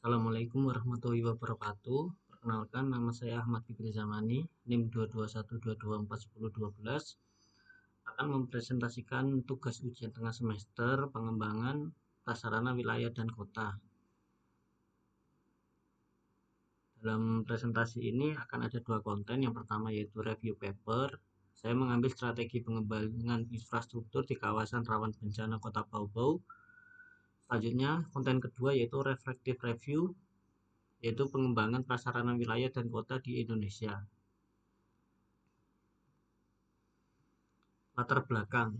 Assalamualaikum warahmatullahi wabarakatuh. Perkenalkan, nama saya Ahmad Fikri Zamani, NIM 221224112, akan mempresentasikan tugas ujian tengah semester pengembangan prasarana wilayah dan kota. Dalam presentasi ini akan ada dua konten. Yang pertama yaitu review paper. Saya mengambil strategi pengembangan infrastruktur di kawasan rawan bencana Kota Bau-Bau. Selanjutnya, konten kedua yaitu reflective review, yaitu pengembangan prasarana wilayah dan kota di Indonesia. Latar belakang.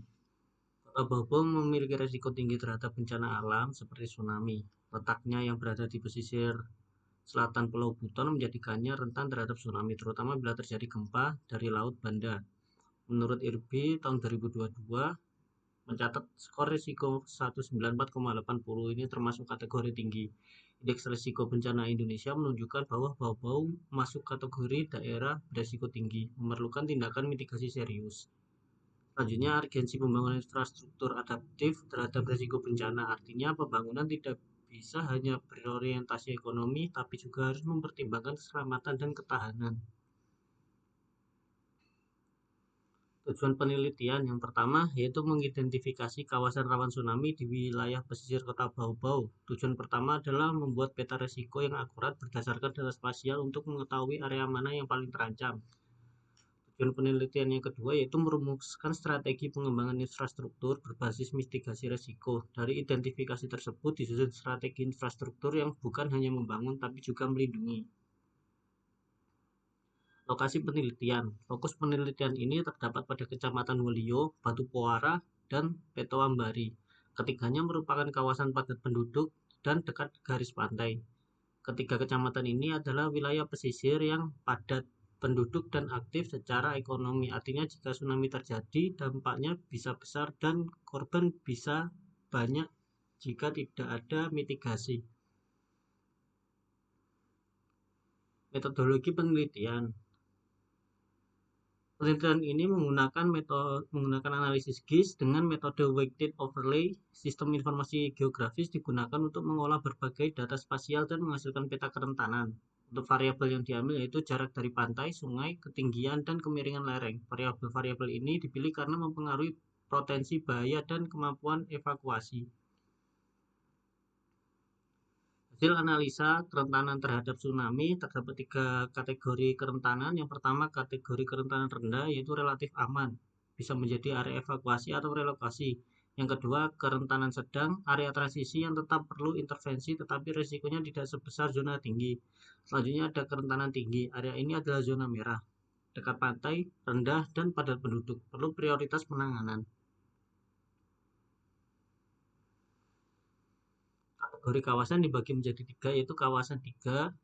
Kota Bau-Bau memiliki risiko tinggi terhadap bencana alam seperti tsunami. Letaknya yang berada di pesisir selatan Pulau Buton menjadikannya rentan terhadap tsunami, terutama bila terjadi gempa dari Laut Banda. Menurut IRBI tahun 2022 mencatat skor risiko 194,80 ini termasuk kategori tinggi. Indeks risiko bencana Indonesia menunjukkan bahwa Bau-Bau masuk kategori daerah berisiko tinggi, memerlukan tindakan mitigasi serius. Selanjutnya, urgensi pembangunan infrastruktur adaptif terhadap risiko bencana. Artinya, pembangunan tidak bisa hanya berorientasi ekonomi, tapi juga harus mempertimbangkan keselamatan dan ketahanan. Tujuan penelitian yang pertama yaitu mengidentifikasi kawasan rawan tsunami di wilayah pesisir Kota Bau-Bau. Tujuan pertama adalah membuat peta risiko yang akurat berdasarkan data spasial untuk mengetahui area mana yang paling terancam. Tujuan penelitian yang kedua yaitu merumuskan strategi pengembangan infrastruktur berbasis mitigasi risiko. Dari identifikasi tersebut disusun strategi infrastruktur yang bukan hanya membangun tapi juga melindungi. Lokasi penelitian. Fokus penelitian ini terdapat pada Kecamatan Welio, Batu Puara, dan Petoambari. Ketiganya merupakan kawasan padat penduduk dan dekat garis pantai. Ketiga kecamatan ini adalah wilayah pesisir yang padat penduduk dan aktif secara ekonomi. Artinya jika tsunami terjadi, dampaknya bisa besar dan korban bisa banyak jika tidak ada mitigasi. Metodologi penelitian. Penelitian ini menggunakan analisis GIS dengan metode Weighted Overlay. Sistem informasi geografis digunakan untuk mengolah berbagai data spasial dan menghasilkan peta kerentanan. Untuk variabel yang diambil yaitu jarak dari pantai, sungai, ketinggian, dan kemiringan lereng. Variabel-variabel ini dipilih karena mempengaruhi potensi bahaya dan kemampuan evakuasi. Hasil analisa kerentanan terhadap tsunami terdapat tiga kategori kerentanan. Yang pertama, kategori kerentanan rendah yaitu relatif aman, bisa menjadi area evakuasi atau relokasi. Yang kedua, kerentanan sedang, area transisi yang tetap perlu intervensi tetapi risikonya tidak sebesar zona tinggi. Selanjutnya ada kerentanan tinggi. Area ini adalah zona merah, dekat pantai, rendah, dan padat penduduk. Perlu prioritas penanganan. Kategori kawasan dibagi menjadi tiga, yaitu kawasan 3,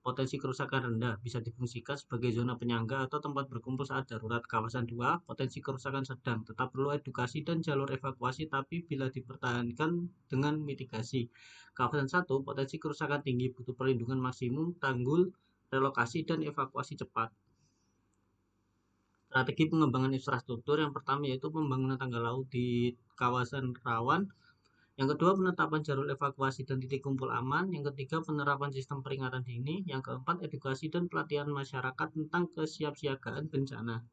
potensi kerusakan rendah, bisa difungsikan sebagai zona penyangga atau tempat berkumpul saat darurat. Kawasan 2, potensi kerusakan sedang, tetap perlu edukasi dan jalur evakuasi tapi bila dipertahankan dengan mitigasi. Kawasan 1, potensi kerusakan tinggi, butuh perlindungan maksimum, tanggul, relokasi, dan evakuasi cepat. Strategi pengembangan infrastruktur yang pertama yaitu pembangunan tangga laut di kawasan rawan. Yang kedua, penetapan jalur evakuasi dan titik kumpul aman. Yang ketiga, penerapan sistem peringatan dini. Yang keempat, edukasi dan pelatihan masyarakat tentang kesiapsiagaan bencana.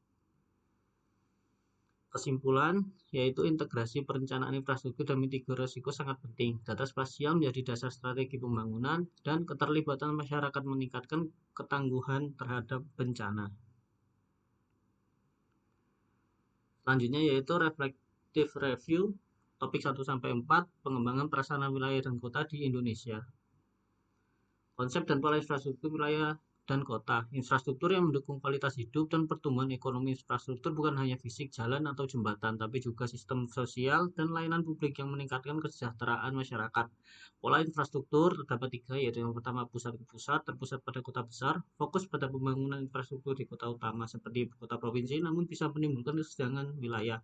Kesimpulan, yaitu integrasi perencanaan infrastruktur dan mitigasi risiko sangat penting. Data spasial menjadi dasar strategi pembangunan dan keterlibatan masyarakat meningkatkan ketangguhan terhadap bencana. Selanjutnya yaitu reflective review. Topik 1-4, pengembangan prasarana wilayah dan kota di Indonesia. Konsep dan pola infrastruktur wilayah dan kota. Infrastruktur yang mendukung kualitas hidup dan pertumbuhan ekonomi. Infrastruktur bukan hanya fisik, jalan atau jembatan, tapi juga sistem sosial dan layanan publik yang meningkatkan kesejahteraan masyarakat. Pola infrastruktur terdapat 3, yaitu yang pertama pusat ke pusat, terpusat pada kota besar, fokus pada pembangunan infrastruktur di kota utama seperti kota provinsi, namun bisa menimbulkan kesenjangan wilayah.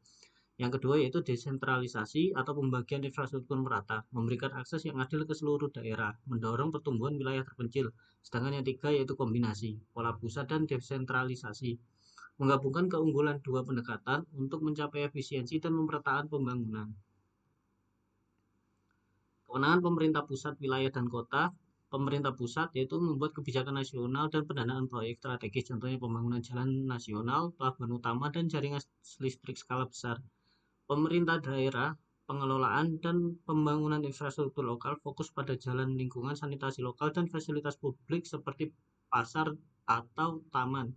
Yang kedua yaitu desentralisasi atau pembagian infrastruktur merata, memberikan akses yang adil ke seluruh daerah, mendorong pertumbuhan wilayah terpencil. Sedangkan yang tiga yaitu kombinasi, pola pusat dan desentralisasi, menggabungkan keunggulan dua pendekatan untuk mencapai efisiensi dan pemerataan pembangunan. Kewenangan pemerintah pusat, wilayah, dan kota. pemerintah pusat, yaitu membuat kebijakan nasional dan pendanaan proyek strategis, contohnya pembangunan jalan nasional, pelabuhan utama, dan jaringan listrik skala besar. Pemerintah daerah, pengelolaan dan pembangunan infrastruktur lokal fokus pada jalan, lingkungan, sanitasi lokal, dan fasilitas publik seperti pasar atau taman.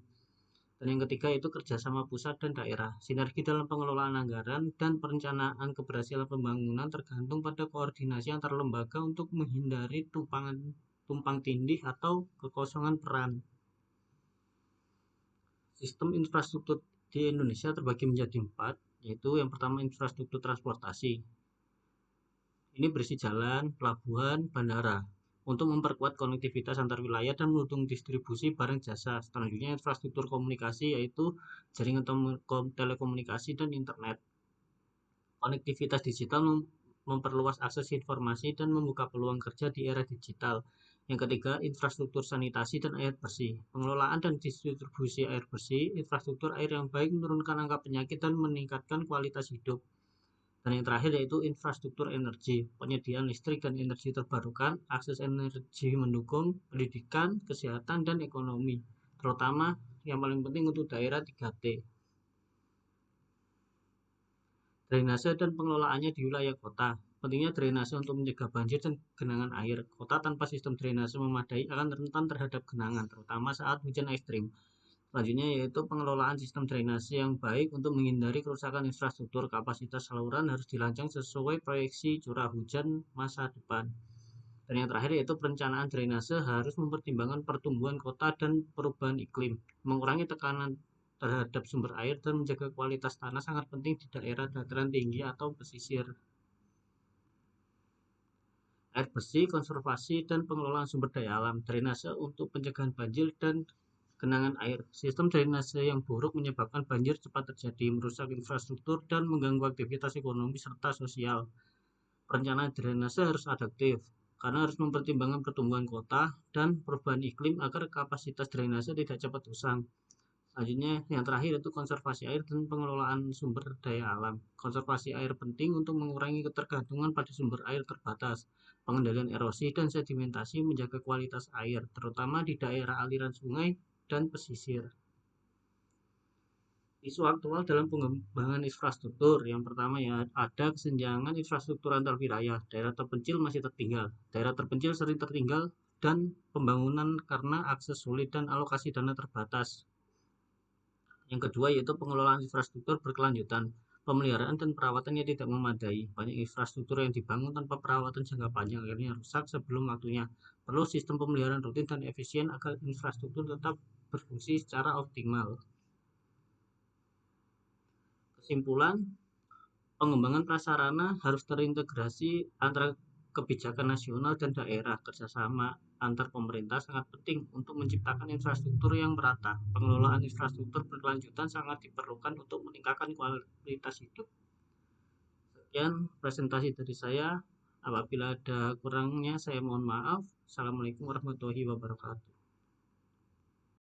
Dan yang ketiga itu kerjasama pusat dan daerah. Sinergi dalam pengelolaan anggaran dan perencanaan keberhasilan pembangunan tergantung pada koordinasi antar lembaga untuk menghindari tumpang tindih atau kekosongan peran. Sistem infrastruktur di Indonesia terbagi menjadi 4, yaitu yang pertama infrastruktur transportasi. Ini berisi jalan, pelabuhan, bandara untuk memperkuat konektivitas antar wilayah dan mendukung distribusi barang jasa. Selanjutnya infrastruktur komunikasi, yaitu jaringan telekomunikasi dan internet. Konektivitas digital memperluas akses informasi dan membuka peluang kerja di era digital. Yang ketiga, infrastruktur sanitasi dan air bersih. Pengelolaan dan distribusi air bersih, infrastruktur air yang baik menurunkan angka penyakit dan meningkatkan kualitas hidup. Dan yang terakhir yaitu infrastruktur energi, penyediaan listrik dan energi terbarukan, akses energi mendukung pendidikan, kesehatan, dan ekonomi. Terutama yang paling penting untuk daerah 3T. Drainase dan pengelolaannya di wilayah kota. Pentingnya drainase untuk mencegah banjir dan genangan air. Kota tanpa sistem drainase memadai akan rentan terhadap genangan, terutama saat hujan ekstrim. Selanjutnya yaitu pengelolaan sistem drainase yang baik untuk menghindari kerusakan infrastruktur. Kapasitas saluran harus dirancang sesuai proyeksi curah hujan masa depan. Dan yang terakhir yaitu perencanaan drainase harus mempertimbangkan pertumbuhan kota dan perubahan iklim. Mengurangi tekanan terhadap sumber air dan menjaga kualitas tanah sangat penting di daerah dataran tinggi atau pesisir. Air bersih, konservasi, dan pengelolaan sumber daya alam. Drainase untuk pencegahan banjir dan genangan air. Sistem drainase yang buruk menyebabkan banjir cepat terjadi, merusak infrastruktur, dan mengganggu aktivitas ekonomi serta sosial. Perencanaan drainase harus adaptif, karena harus mempertimbangkan pertumbuhan kota dan perubahan iklim agar kapasitas drainase tidak cepat usang. Selanjutnya, yang terakhir itu konservasi air dan pengelolaan sumber daya alam. Konservasi air penting untuk mengurangi ketergantungan pada sumber air terbatas. Pengendalian erosi dan sedimentasi menjaga kualitas air, terutama di daerah aliran sungai dan pesisir. Isu aktual dalam pengembangan infrastruktur. Yang pertama ya, ada kesenjangan infrastruktur antar wilayah. Daerah terpencil masih tertinggal. Daerah terpencil sering tertinggal dan pembangunan karena akses sulit dan alokasi dana terbatas. Yang kedua yaitu pengelolaan infrastruktur berkelanjutan. Pemeliharaan dan perawatannya tidak memadai. Banyak infrastruktur yang dibangun tanpa perawatan jangka panjang akhirnya rusak sebelum waktunya. Perlu sistem pemeliharaan rutin dan efisien agar infrastruktur tetap berfungsi secara optimal. Kesimpulan, pengembangan prasarana harus terintegrasi antara kebijakan nasional dan daerah. Kerjasama antar pemerintah sangat penting untuk menciptakan infrastruktur yang merata. Pengelolaan infrastruktur berkelanjutan sangat diperlukan untuk meningkatkan kualitas hidup. Sekian presentasi dari saya. Apabila ada kurangnya saya mohon maaf. Assalamualaikum warahmatullahi wabarakatuh.